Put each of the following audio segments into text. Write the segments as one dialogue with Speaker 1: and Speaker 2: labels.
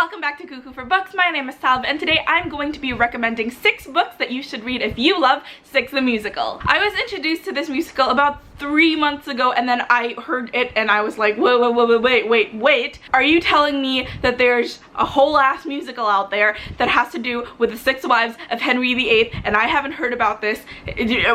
Speaker 1: welcome back to Cuckoo for Books. My name is Salve, and today I'm going to be recommending 6 books that you should read if you love Six the Musical. I was introduced to this musical about 3 months ago, and then I heard it and I was like, wait, are you telling me that there's a whole ass musical out there that has to do with the 6 wives of Henry VIII, and I haven't heard about this?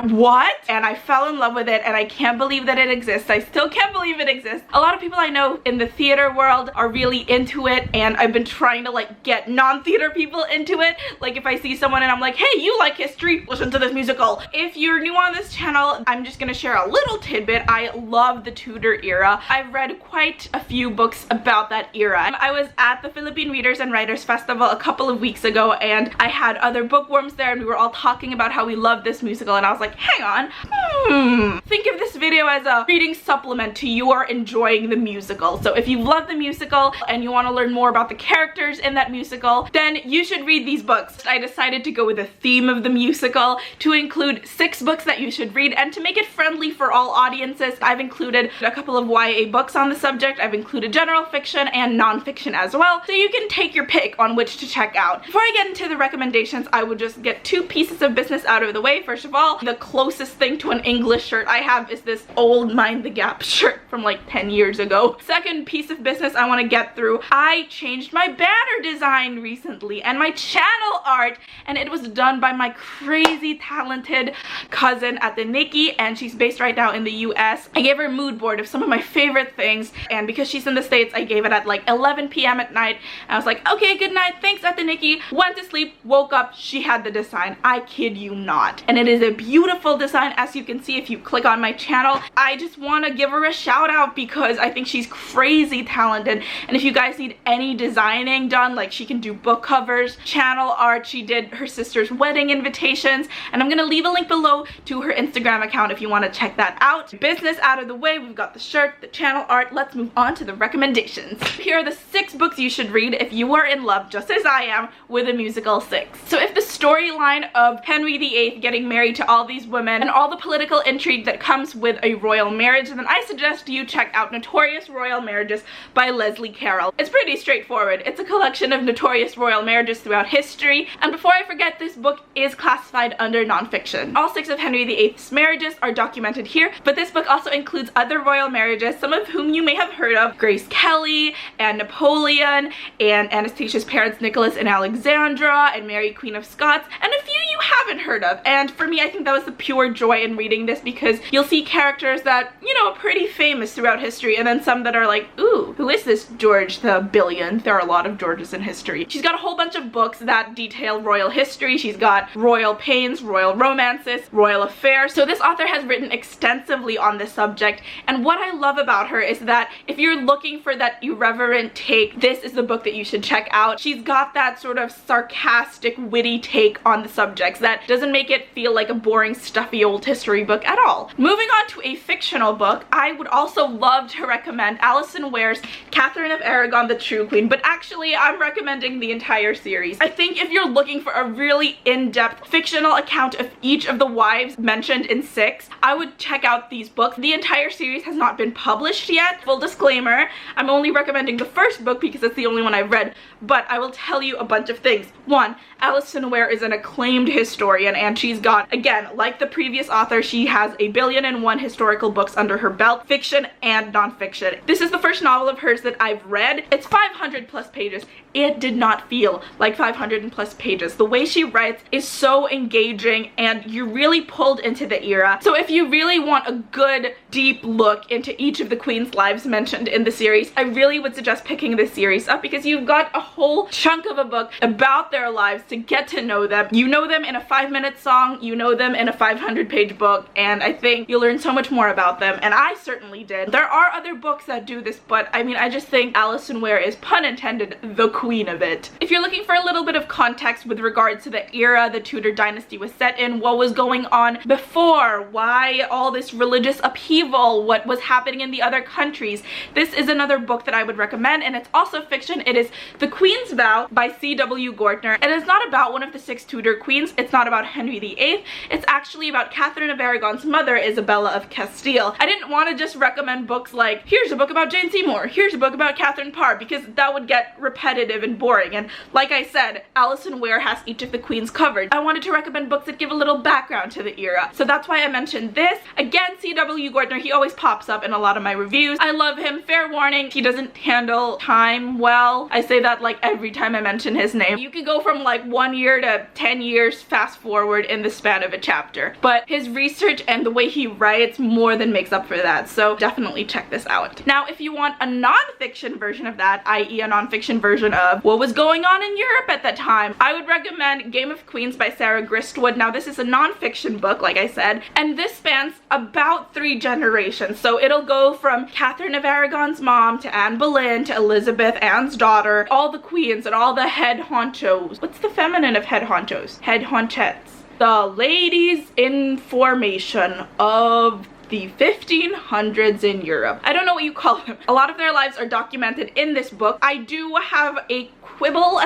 Speaker 1: What? And I fell in love with it, and I can't believe that it exists. I still can't believe it exists. A lot of people I know in the theater world are really into it, and I've been trying to like get non-theater people into it. Like if I see someone and I'm like, hey, you like history, listen to this musical. If you're new on this channel, I'm just gonna share a little tidbit. I love the Tudor era. I've read quite a few books about that era. I was at the Philippine Readers and Writers Festival a couple of weeks ago, and I had other bookworms there, and we were all talking about how we love this musical, and I was like, hang on, think of this video as a reading supplement to your enjoying the musical. So if you love the musical and you want to learn more about the characters in that musical, then you should read these books. I decided to go with the theme of the musical to include 6 books that you should read, and to make it friendly for all audiences, I've included a couple of YA books on the subject. I've included general fiction and non-fiction as well, so you can take your pick on which to check out. Before I get into the recommendations, I would just get 2 pieces of business out of the way. First of all, the closest thing to an English shirt I have is this old Mind the Gap shirt from like 10 years ago. Second piece of business I want to get through, I changed my banner design recently and my channel art, and it was done by my crazy talented cousin at the Nikki, and she's based right now in the US. I gave her a mood board of some of my favorite things, and because she's in the States, I gave it at like 11 p.m. at night. And I was like, okay, good night, thanks at the Nikki. Went to sleep, woke up, she had the design. I kid you not. And it is a beautiful design, as you can see if you click on my channel. I just want to give her a shout out because I think she's crazy talented, and if you guys need any designing done, like she can do book covers, channel art, she did her sister's wedding invitations, and I'm gonna leave a link below to her Instagram account if you want to check that out. Business out of the way, we've got the shirt, the channel art, let's move on to the recommendations. Here are the 6 books you should read if you are in love, just as I am, with a musical 6. So if the storyline of Henry VIII getting married to all these women and all the political intrigue that comes with a royal marriage, then I suggest you check out Notorious Royal Marriages by Leslie Carroll. It's pretty straightforward. It's a collection of notorious royal marriages throughout history, and before I forget, this book is classified under nonfiction. All 6 of Henry VIII's marriages are documented here, but this book also includes other royal marriages, some of whom you may have heard of: Grace Kelly, and Napoleon, and Anastasia's parents Nicholas and Alexandra, and Mary Queen of Scots, and a few you haven't heard of. And for me, I think that was the pure joy in reading this, because you'll see characters that, you know, are pretty famous throughout history, and then some that are like, ooh, who is this George the Billionth? There are a lot of Georges in history. She's got a whole bunch of books that detail royal history. She's got royal pains, royal romances, royal affairs. So this author has written extensively on this subject, and what I love about her is that if you're looking for that irreverent take, this is the book that you should check out. She's got that sort of sarcastic, witty take on the subjects that doesn't make it feel like a boring, stuffy old history book at all. Moving on to a fictional book, I would also love to recommend Alison Ware's Catherine of Aragon, the True Queen, but actually I'm recommending the entire series. I think if you're looking for a really in-depth fictional account of each of the wives mentioned in 6, I would check out these books. The entire series has not been published yet. Full disclaimer, I'm only recommending the first book because it's the only one I've read, but I will tell you a bunch of things. 1, Alison Ware is an acclaimed historian, and she's got, again, like the previous author, she has 1,000,001 historical books under her belt, fiction and non-fiction. This is the first novel of hers that I've read. It's 500 plus pages. It did not feel like 500 plus pages. The way she writes is so engaging, and you're really pulled into the era. So if you really want a good, deep look into each of the queen's lives mentioned in the series, I really would suggest picking this series up, because you've got a whole chunk of a book about their lives to get to know them. You know them in a 5-minute song, you know them in a 500-page book, and I think you'll learn so much more about them, and I certainly did. There are other books that do this, but I mean, I just think Alison Ware is, pun intended, the queen of it. If you're looking for a little bit of context with regards to the era the Tudor dynasty was set in, what was going on before, why all this religious upheaval, what was happening in the other countries, this is another book that I would recommend, and it's also fiction. It is The Queen's Vow by C.W. Gortner, and it's not about one of the 6 Tudor queens. It's not about Henry VIII. It's actually about Catherine of Aragon's mother, Isabella Isabella of Castile. I didn't want to just recommend books like, here's a book about Jane Seymour, here's a book about Catherine Parr, because that would get repetitive and boring. And like I said, Alison Ware has each of the queens covered. I wanted to recommend books that give a little background to the era. So that's why I mentioned this. Again, C.W. Gardner, he always pops up in a lot of my reviews. I love him. Fair warning, he doesn't handle time well. I say that like every time I mention his name. You can go from like 1 year to 10 years fast forward in the span of a chapter. But his research and the way he writes more than makes up for that. So definitely check this out. Now, if you want a non-fiction version of that, i.e. a non-fiction version of what was going on in Europe at that time, I would recommend Game of Queens by Sarah Gristwood. Now, this is a non-fiction book, like I said, and this spans about 3 generations. So it'll go from Catherine of Aragon's mom to Anne Boleyn to Elizabeth, Anne's daughter, all the queens and all the head honchos. What's the feminine of head honchos? Head honchettes. The ladies in formation of the 1500s in Europe. I don't know what you call them. A lot of their lives are documented in this book. I do have a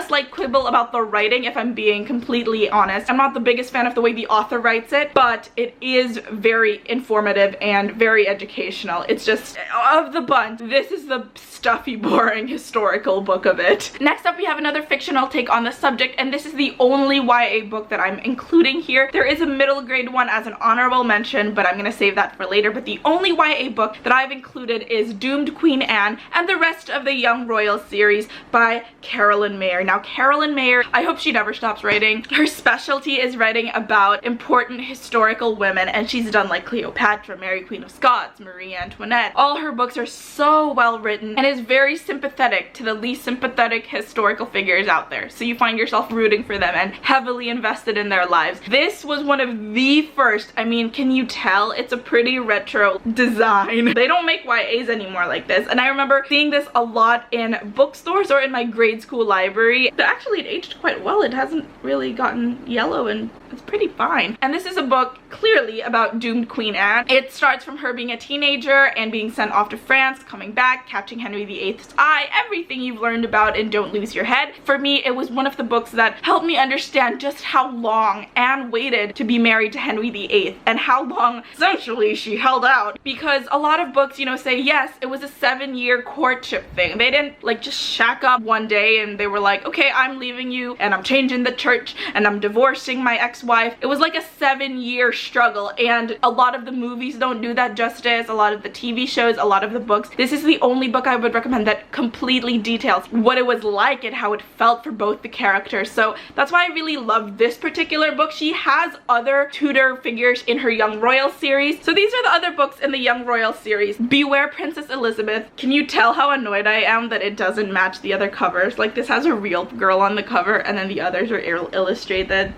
Speaker 1: slight quibble about the writing, if I'm being completely honest. I'm not the biggest fan of the way the author writes it, but it is very informative and very educational. It's just, of the bunch, this is the stuffy, boring historical book of it. Next up, we have another fictional take on the subject, and this is the only YA book that I'm including here. There is a middle grade one as an honorable mention, but I'm gonna save that for later. But the only YA book that I've included is Doomed Queen Anne and the rest of the Young Royal series by Carolyn Mayer. Now, Carolyn Mayer, I hope she never stops writing. Her specialty is writing about important historical women, and she's done like Cleopatra, Mary Queen of Scots, Marie Antoinette. All her books are so well written and is very sympathetic to the least sympathetic historical figures out there. So you find yourself rooting for them and heavily invested in their lives. This was one of the first, I mean, can you tell? It's a pretty retro design. They don't make YAs anymore like this, and I remember seeing this a lot in bookstores or in my grade school library. But actually it aged quite well. It hasn't really gotten yellow and it's pretty fine. And this is a book clearly about doomed Queen Anne. It starts from her being a teenager and being sent off to France, coming back, catching Henry VIII's eye, everything you've learned about in Don't Lose Your Head. For me, it was one of the books that helped me understand just how long Anne waited to be married to Henry VIII and how long essentially she held out. Because a lot of books, you know, say yes, it was a 7-year courtship thing. They didn't like just shack up one day and they were like, okay, I'm leaving you and I'm changing the church and I'm divorcing my ex-wife. It was like a 7-year struggle, and a lot of the movies don't do that justice, a lot of the TV shows, a lot of the books. This is the only book I would recommend that completely details what it was like and how it felt for both the characters. So that's why I really loved this particular book. She has other Tudor figures in her Young Royal series. So these are the other books in the Young Royal series. Beware Princess Elizabeth. Can you tell how annoyed I am that it doesn't match the other covers? Like, this has a real girl on the cover and then the others are illustrated.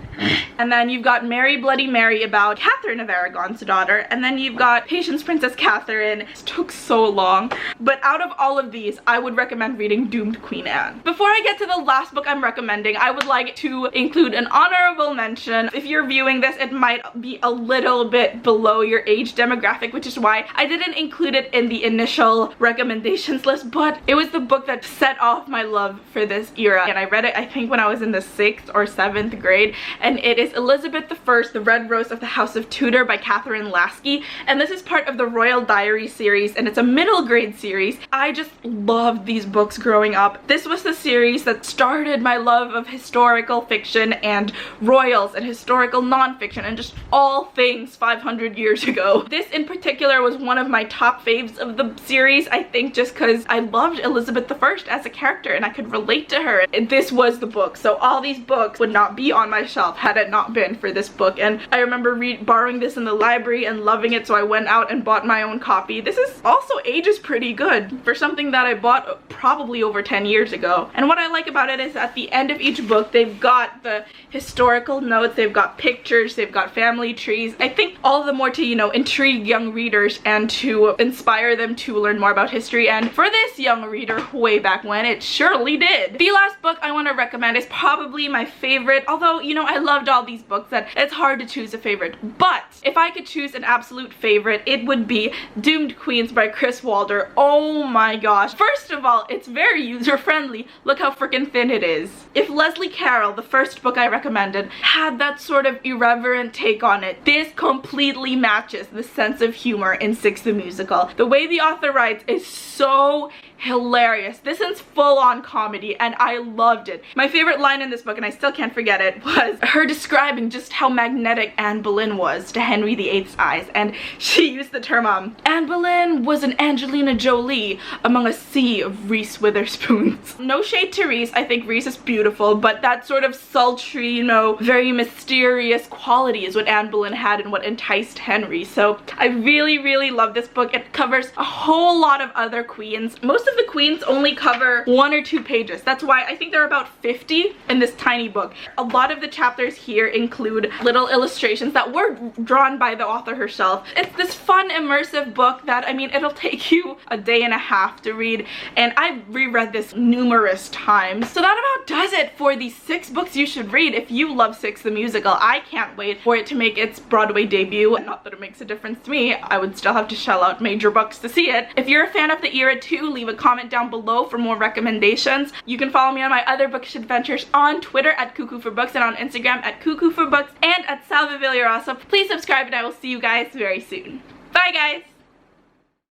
Speaker 1: And then you've got Mary Bloody Mary about Catherine of Aragon's daughter, and then you've got Patience Princess Catherine. It took so long. But out of all of these, I would recommend reading Doomed Queen Anne. Before I get to the last book I'm recommending, I would like to include an honorable mention. If you're viewing this, it might be a little bit below your age demographic, which is why I didn't include it in the initial recommendations list, but it was the book that set off my love for this era. And I read it, I think, when I was in the 6th or 7th grade, and it is Elizabeth I, The Red Rose of the House of Tudor by Catherine Lasky, and this is part of the Royal Diary series, and it's a middle grade series. I just loved these books growing up. This was the series that started my love of historical fiction and royals and historical non-fiction and just all things 500 years ago. This in particular was one of my top faves of the series, I think, just because I loved Elizabeth I as a character and I could relate to her. And this was the book, so all these books would not be on my shelf had it not been for this book. And I remember borrowing this in the library and loving it, so I went out and bought my own copy. This is also ages pretty good for something that I bought probably over 10 years ago. And what I like about it is at the end of each book, they've got the historical notes, they've got pictures, they've got family trees. I think all the more to, you know, intrigue young readers and to inspire them to learn more about history. And for this young reader way back when, it surely did. The last book I want to recommend is probably my favorite, although, you know, I loved all these books that it's hard to choose a favorite. But if I could choose an absolute favorite, it would be Doomed Queens by Chris Walder. Oh my gosh. First of all, it's very user-friendly. Look how freaking thin it is. If Leslie Carroll, the first book I recommended, had that sort of irreverent take on it, this completely matches the sense of humor in Six the Musical. The way the author writes is so hilarious. This is full-on comedy and I loved it. My favorite line in this book, and I still can't forget it, was her describing just how magnetic Anne Boleyn was to Henry VIII's eyes, and she used the term Anne Boleyn was an Angelina Jolie among a sea of Reese Witherspoons. No shade to Reese, I think Reese is beautiful, but that sort of sultry, you know, very mysterious quality is what Anne Boleyn had and what enticed Henry. So I really love this book. It covers a whole lot of other queens. Most of the queens only cover 1 or 2 pages. That's why I think there are about 50 in this tiny book. A lot of the chapters here include little illustrations that were drawn by the author herself. It's this fun, immersive book that, I mean, it'll take you a day and a half to read, and I've reread this numerous times. So that about does it for the 6 books you should read if you love Six the Musical. I can't wait for it to make its Broadway debut. Not that it makes a difference to me. I would still have to shell out major bucks to see it. If you're a fan of the era too, leave a comment down below for more recommendations. You can follow me on my other bookish adventures on Twitter at Cuckoo for Books and on Instagram at Cuckoo for Books and at Salva Villarosa. Please subscribe and I will see you guys very soon. Bye guys!